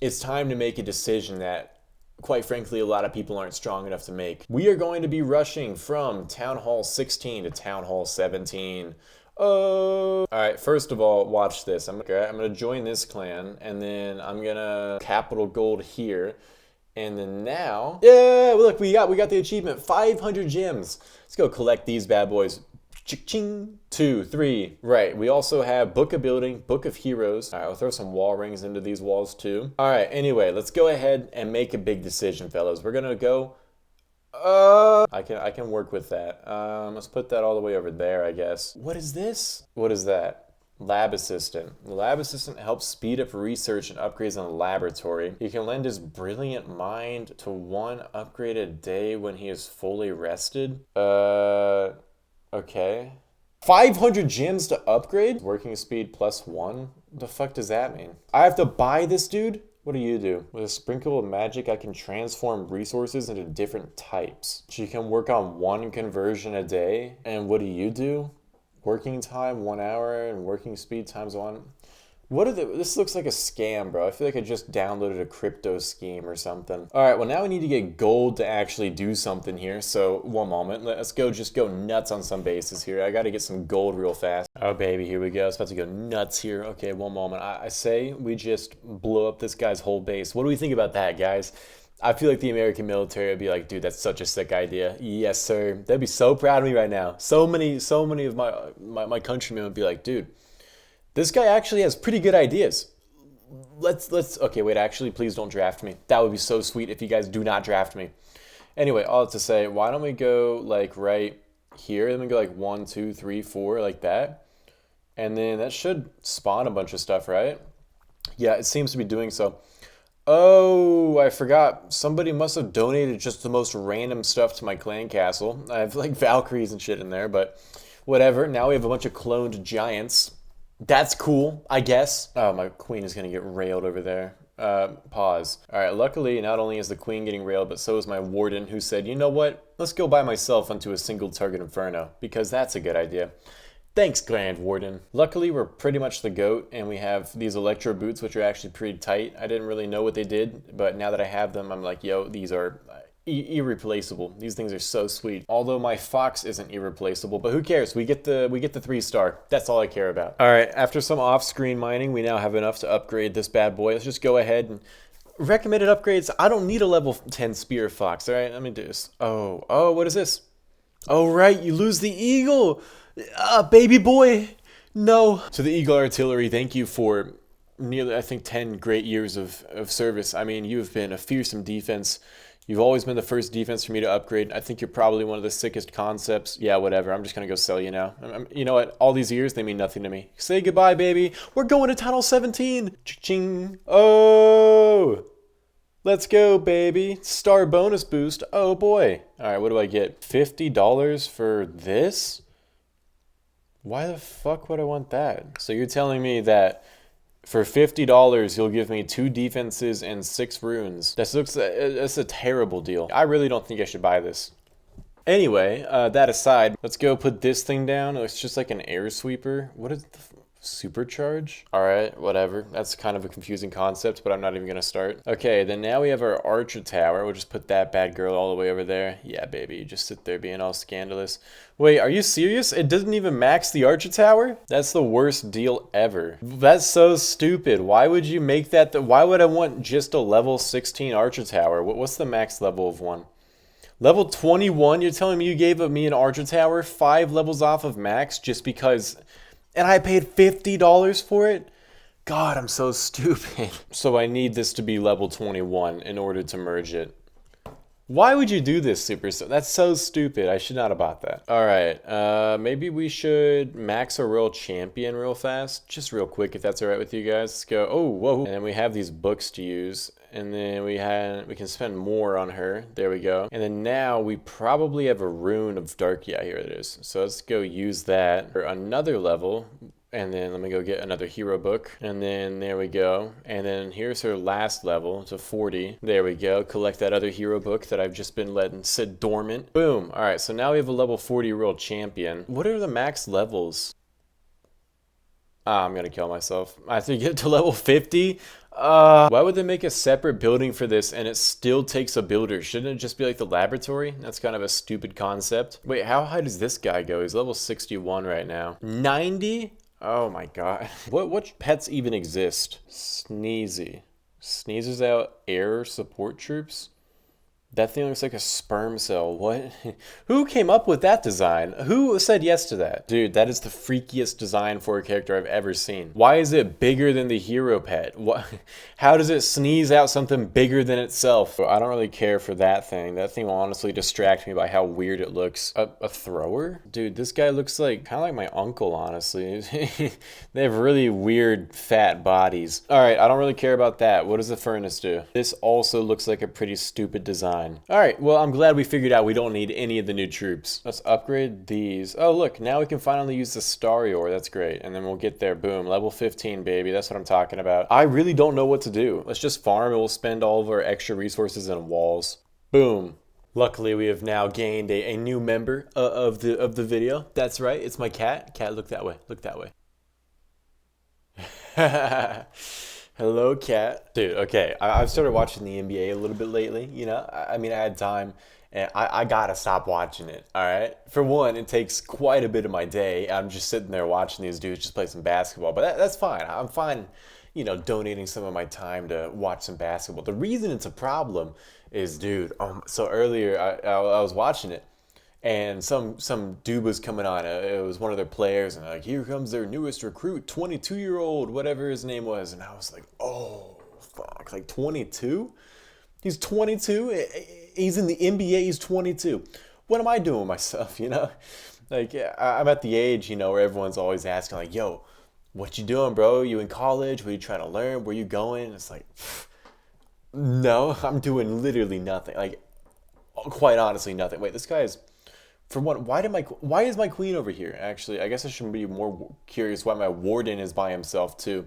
it's time to make a decision that, quite frankly, a lot of people aren't strong enough to make. We are going to be rushing from Town Hall 16 to Town Hall 17. Oh, all right. First of all, watch this. I'm gonna join this clan, and then I'm gonna capital gold here, and then now, yeah, look, we got the achievement, 500 gems. Let's go collect these bad boys. Ching, 2, 3. Right. We also have Book of Building, Book of Heroes. All right, we'll throw some wall rings into these walls too. All right. Anyway, let's go ahead and make a big decision, fellas. We're gonna go. I can work with that. Let's put that all the way over there, I guess. What is this? What is that? Lab assistant. The lab assistant helps speed up research and upgrades in the laboratory. He can lend his brilliant mind to one upgrade a day when he is fully rested. Okay. 500 gems to upgrade? Working speed +1? The fuck does that mean? I have to buy this dude? What do you do? With a sprinkle of magic, I can transform resources into different types. So you can work on one conversion a day. And what do you do? Working time, 1 hour, and working speed ×1. This looks like a scam, bro. I feel like I just downloaded a crypto scheme or something. All right, well, now we need to get gold to actually do something here. So, one moment. Let's just go nuts on some bases here. I got to get some gold real fast. Oh, baby, here we go. It's about to go nuts here. Okay, one moment. I say we just blow up this guy's whole base. What do we think about that, guys? I feel like the American military would be like, dude, that's such a sick idea. Yes, sir. They'd be so proud of me right now. So many of my countrymen would be like, dude, this guy actually has pretty good ideas. Okay, wait, actually, please don't draft me. That would be so sweet if you guys do not draft me. Anyway, all that to say, why don't we go like right here? Then we go like 1, 2, 3, 4, like that. And then that should spawn a bunch of stuff, right? Yeah, it seems to be doing so. Oh, I forgot. Somebody must have donated just the most random stuff to my clan castle. I have like Valkyries and shit in there, but whatever. Now we have a bunch of cloned giants. That's cool, I guess. Oh, my queen is going to get railed over there. Pause. All right, luckily, not only is the queen getting railed, but so is my warden, who said, you know what? Let's go by myself onto a single target inferno, because that's a good idea. Thanks, Grand Warden. Luckily, we're pretty much the GOAT, and we have these electro boots, which are actually pretty tight. I didn't really know what they did, but now that I have them, I'm like, yo, these are irreplaceable. These things are so sweet. Although my fox isn't irreplaceable, but who cares? We get the 3-star. That's all I care about. All right, after some off-screen mining, we now have enough to upgrade this bad boy. Let's just go ahead and recommended upgrades. I don't need a level 10 spear fox. All right, let me do this. Oh, what is this? Oh, right, you lose the eagle. Baby boy. No. To the Eagle Artillery, thank you for nearly, I think, 10 great years of service. I mean, you've been a fearsome defense. You've always been the first defense for me to upgrade. I think you're probably one of the sickest concepts. Yeah, whatever. I'm just going to go sell you now. You know what? All these years, they mean nothing to me. Say goodbye, baby. We're going to Tunnel 17. Ching. Oh. Let's go, baby. Star bonus boost. Oh, boy. All right, what do I get? $50 for this? Why the fuck would I want that? So you're telling me that for $50, you'll give me 2 defenses and 6 runes. That's a terrible deal. I really don't think I should buy this. Anyway, that aside, let's go put this thing down. It's just like an air sweeper. What is the supercharge? All right, whatever. That's kind of a confusing concept, but I'm not even gonna start. Okay, then now we have our archer tower. We'll just put that bad girl all the way over there. Yeah, baby, you just sit there being all scandalous. Wait, are you serious? It doesn't even max the archer tower? That's the worst deal ever. That's so stupid. Why would you make that? Why would I want just a level 16 archer tower? What's the max level of one? Level 21? You're telling me you gave me an archer tower 5 levels off of max just because... And I paid $50 for it? God, I'm so stupid. So I need this to be level 21 in order to merge it. Why would you do this, Superstar? That's so stupid. I should not have bought that. All right, maybe we should max a royal champion real fast. Just real quick, if that's all right with you guys. Let's go. Oh, whoa. And then we have these books to use. And then we can spend more on her. There we go. And then now we probably have a rune of dark. Yeah, here it is. So let's go use that for another level. And then let me go get another hero book. And then there we go. And then here's her last level to 40. There we go. Collect that other hero book that I've just been letting sit dormant. Boom. All right, so now we have a level 40 world champion. What are the max levels? I'm gonna kill myself. I have to get to level 50. Why would they make a separate building for this and it still takes a builder? Shouldn't it just be like the laboratory? That's kind of a stupid concept. Wait, how high does this guy go? He's level 61 right now. 90? Oh my god. What pets even exist? Sneezy. Sneezes out air support troops? That thing looks like a sperm cell. What? Who came up with that design? Who said yes to that? Dude, that is the freakiest design for a character I've ever seen. Why is it bigger than the hero pet? What? How does it sneeze out something bigger than itself? I don't really care for that thing. That thing will honestly distract me by how weird it looks. A thrower? Dude, this guy looks like kind of like my uncle, honestly. They have really weird fat bodies. All right, I don't really care about that. What does the furnace do? This also looks like a pretty stupid design. All right, well, I'm glad we figured out we don't need any of the new troops. Let's upgrade these. Oh, look, now we can finally use the starry ore. That's great. And then we'll get there. Boom, level 15, baby. That's what I'm talking about. I really don't know what to do. Let's just farm and we'll spend all of our extra resources on walls. Boom. Luckily, we have now gained a new member of the video. That's right, it's my cat. Cat, look that way. Look that way. Hello, cat. Dude, okay, I've started watching the NBA a little bit lately, you know? I mean, I had time, and I gotta stop watching it, all right? For one, it takes quite a bit of my day. I'm just sitting there watching these dudes just play some basketball, but that's fine. I'm fine, you know, donating some of my time to watch some basketball. The reason it's a problem is, dude, so earlier I was watching it, and some dude was coming on. It was one of their players, and like, here comes their newest recruit, 22-year-old, whatever his name was. And I was like, oh, fuck, like 22? He's 22? He's in the NBA, he's 22. What am I doing with myself, you know? Like, yeah, I'm at the age, you know, where everyone's always asking, like, yo, what you doing, bro? You in college? What are you trying to learn? Where you going? It's like, no, I'm doing literally nothing. Like, quite honestly, nothing. Wait, this guy is... For one, why is my queen over here? Actually, I guess I should be more curious why my warden is by himself too.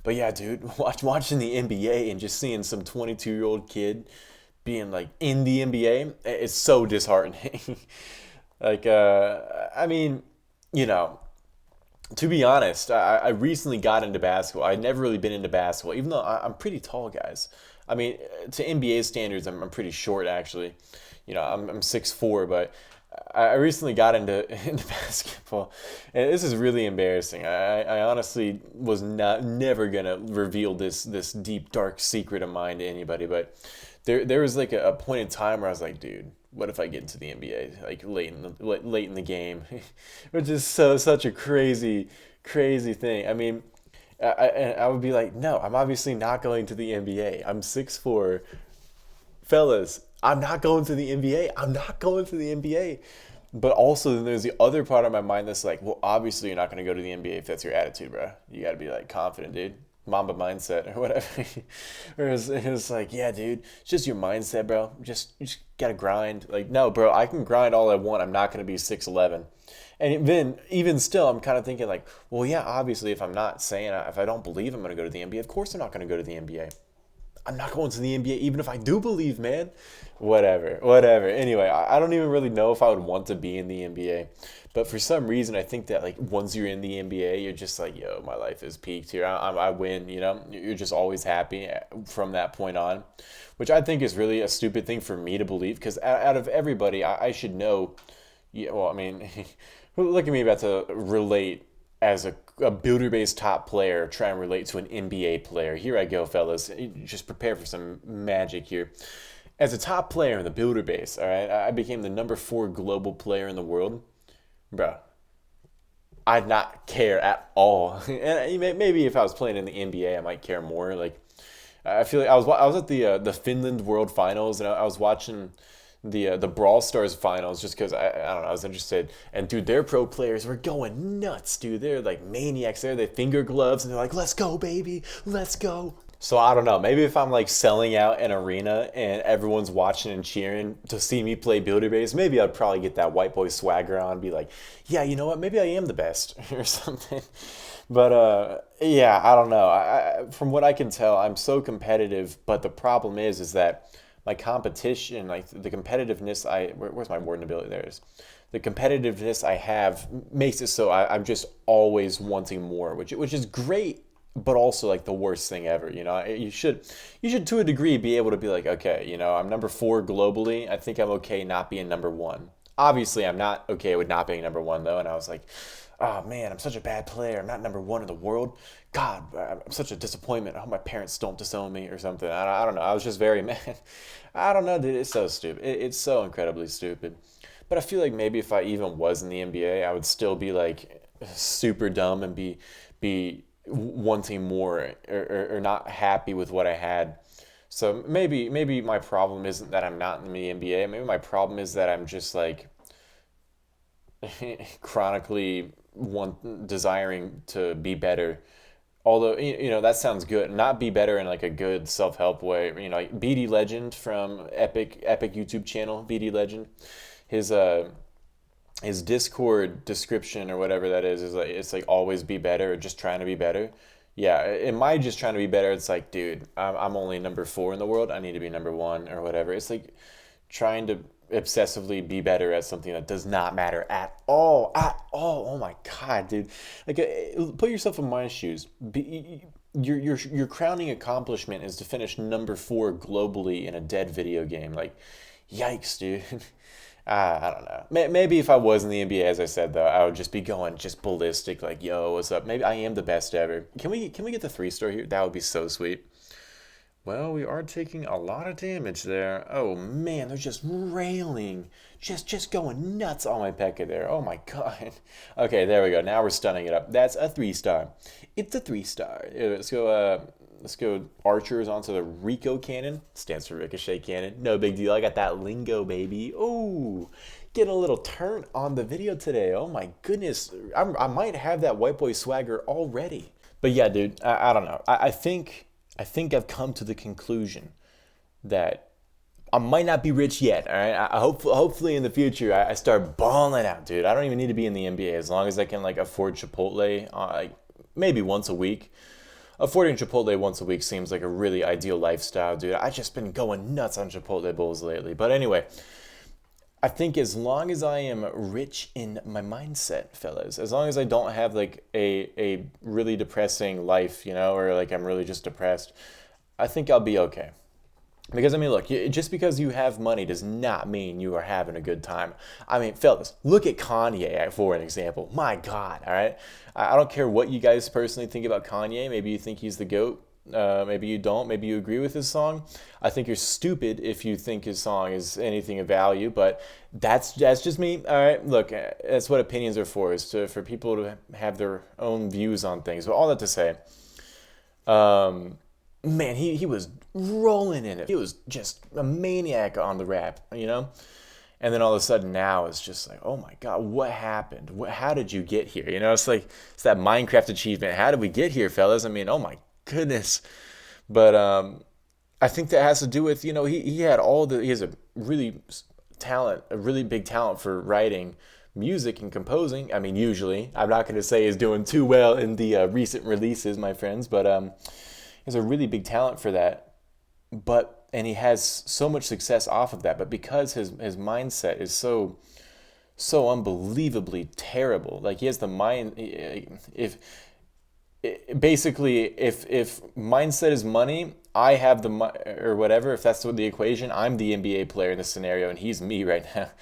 But yeah, dude, watching the NBA and just seeing some 22-year-old kid being like in the NBA, it's so disheartening. Like, I mean, you know, to be honest, I recently got into basketball. I'd never really been into basketball, even though I'm pretty tall, guys. I mean, to NBA standards, I'm pretty short actually. You know, I'm 6'4", but I recently got into basketball, and this is really embarrassing. I honestly was never gonna reveal this deep dark secret of mine to anybody, but there was like a point in time where I was like, dude, what if I get into the NBA like late in the game, which is such a crazy thing. I mean, I would be like, no, I'm obviously not going to the NBA. I'm 6'4", fellas. I'm not going to the NBA. I'm not going to the NBA. But also, then there's the other part of my mind that's like, well, obviously you're not going to go to the NBA if that's your attitude, bro. You got to be like confident, dude. Mamba mindset or whatever. Whereas it's like, yeah, dude, it's just your mindset, bro. You just got to grind. Like, no, bro, I can grind all I want. I'm not going to be 6'11". And then, even still, I'm kind of thinking like, well, yeah, obviously, if I'm not saying, if I don't believe I'm going to go to the NBA, of course I'm not going to go to the NBA. I'm not going to the NBA even if I do believe, man. Whatever. Anyway, I don't even really know if I would want to be in the NBA. But for some reason, I think that like once you're in the NBA, you're just like, yo, my life is peaked here. I win, you know? You're just always happy from that point on. Which I think is really a stupid thing for me to believe. Because out of everybody, I should know. Yeah, well, I mean, look at me about to relate as a builder-based top player, try and relate to an NBA player. Here I go, fellas. Just prepare for some magic here. As a top player in the builder base, all right, I became the number 4 global player in the world. Bro, I'd not care at all. And maybe if I was playing in the NBA, I might care more. Like, I feel like I was at the Finland World Finals, and I was watching the Brawl Stars finals just because I don't know, I was interested. And dude, their pro players were going nuts, dude. They're like maniacs. They finger gloves and they're like, let's go, baby, let's go. So I don't know, maybe if I'm like selling out an arena and everyone's watching and cheering to see me play Builder Base, maybe I'd probably get that white boy swagger on and be like, yeah, you know what, maybe I am the best or something. But yeah, I don't know. From what I can tell, I'm so competitive, but the problem is that my competition, like the competitiveness, where's my warden ability? There it is. The competitiveness I have makes it so I'm just always wanting more, which is great but also like the worst thing ever. You know, you should to a degree be able to be like, okay, you know, I'm number 4 globally. I think I'm okay not being number 1. Obviously, I'm not okay with not being number 1 though, and I was like, oh man, I'm such a bad player. I'm not number 1 in the world. God, I'm such a disappointment. I hope my parents don't disown me or something. I don't know. I was just very mad. I don't know, dude. It's so stupid. It's so incredibly stupid. But I feel like maybe if I even was in the NBA, I would still be like super dumb and be wanting more or not happy with what I had. So maybe my problem isn't that I'm not in the NBA. Maybe my problem is that I'm just like chronically desiring to be better. Although you know that sounds good, not be better in like a good self help way. You know, like BD Legend from Epic YouTube channel, BD Legend, his his Discord description or whatever that is like it's like always be better or just trying to be better. Yeah, in my just trying to be better, it's like, dude, I'm only number 4 in the world. I need to be number 1 or whatever. It's like trying to obsessively be better at something that does not matter at all. At all. Oh my god, dude. Like, put yourself in my shoes. Your crowning accomplishment is to finish number 4 globally in a dead video game. Like, yikes, dude. I don't know. Maybe if I was in the NBA, as I said though, I would just be going just ballistic. Like, yo, what's up? Maybe I am the best ever. Can we get the 3-star here? That would be so sweet. Well, we are taking a lot of damage there. Oh man, they're just railing. Just going nuts on my P.E.K.K.A there. Oh my god. Okay, there we go. Now we're stunning it up. That's a 3-star. It's a 3-star. Let's go archers onto the Rico cannon. Stands for ricochet cannon. No big deal. I got that lingo, baby. Oh, getting a little turn on the video today. Oh my goodness. I might have that white boy swagger already. But yeah, dude, I don't know. I think I've come to the conclusion that I might not be rich yet. All right, hopefully in the future I start balling out, dude. I don't even need to be in the NBA as long as I can like afford Chipotle, like maybe once a week. Affording Chipotle once a week seems like a really ideal lifestyle, dude. I just been going nuts on Chipotle bowls lately. But anyway, I think as long as I am rich in my mindset, fellas, as long as I don't have like a really depressing life, you know, or like I'm really just depressed, I think I'll be okay. Because I mean, look, just because you have money does not mean you are having a good time. I mean, fellas, look at Kanye for an example. My God, all right? I don't care what you guys personally think about Kanye. Maybe you think he's the GOAT. Maybe you don't. Maybe you agree with his song. I think you're stupid if you think his song is anything of value. But that's just me. All right. Look, that's what opinions are for. For people to have their own views on things. But all that to say, man, he was rolling in it. He was just a maniac on the rap. You know. And then all of a sudden now it's just like, oh my God, what happened? How did you get here? You know, it's that Minecraft achievement. How did we get here, fellas? I mean, oh my goodness. But I think that has to do with, you know, he has a really big talent for writing music and composing. I mean, usually, I'm not going to say he's doing too well in the recent releases, my friends, but he has a really big talent for that. And he has so much success off of that, but because his mindset is so unbelievably terrible, like he has the mind, if basically if mindset is money, I have or whatever, if that's the equation, I'm the NBA player in this scenario and he's me right now.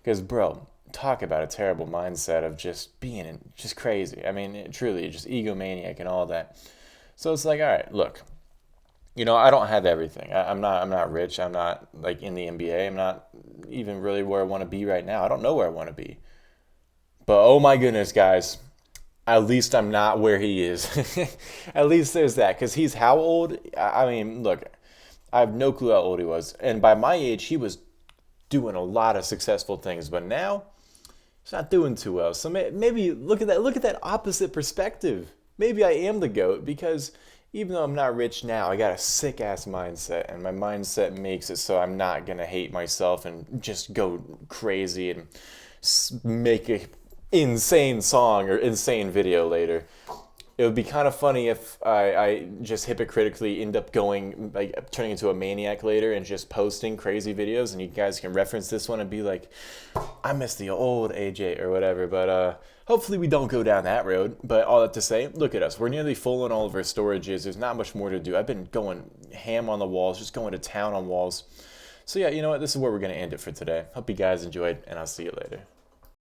Because bro, talk about a terrible mindset of just being just crazy. I mean, truly just egomaniac and all that. So it's like, all right, look, you know, I don't have everything. I'm not rich. I'm not like in the NBA. I'm not even really where I want to be right now. I don't know where I want to be. But oh my goodness, guys, at least I'm not where he is. At least there's that. Because he's how old? I mean, look, I have no clue how old he was. And by my age, he was doing a lot of successful things. But now, he's not doing too well. So maybe look at that opposite perspective. Maybe I am the GOAT because even though I'm not rich now, I got a sick ass mindset, and my mindset makes it so I'm not gonna hate myself and just go crazy and make a insane song or insane video later. it would be kind of funny if I just hypocritically end up going, like, turning into a maniac later and just posting crazy videos, and you guys can reference this one and be like, I miss the old AJ or whatever. But hopefully we don't go down that road. But all that to say, look at us. We're nearly full on all of our storages. There's not much more to do. I've been going ham on the walls, just going to town on walls. So yeah, you know what? This is where we're going to end it for today. Hope you guys enjoyed, and I'll see you later.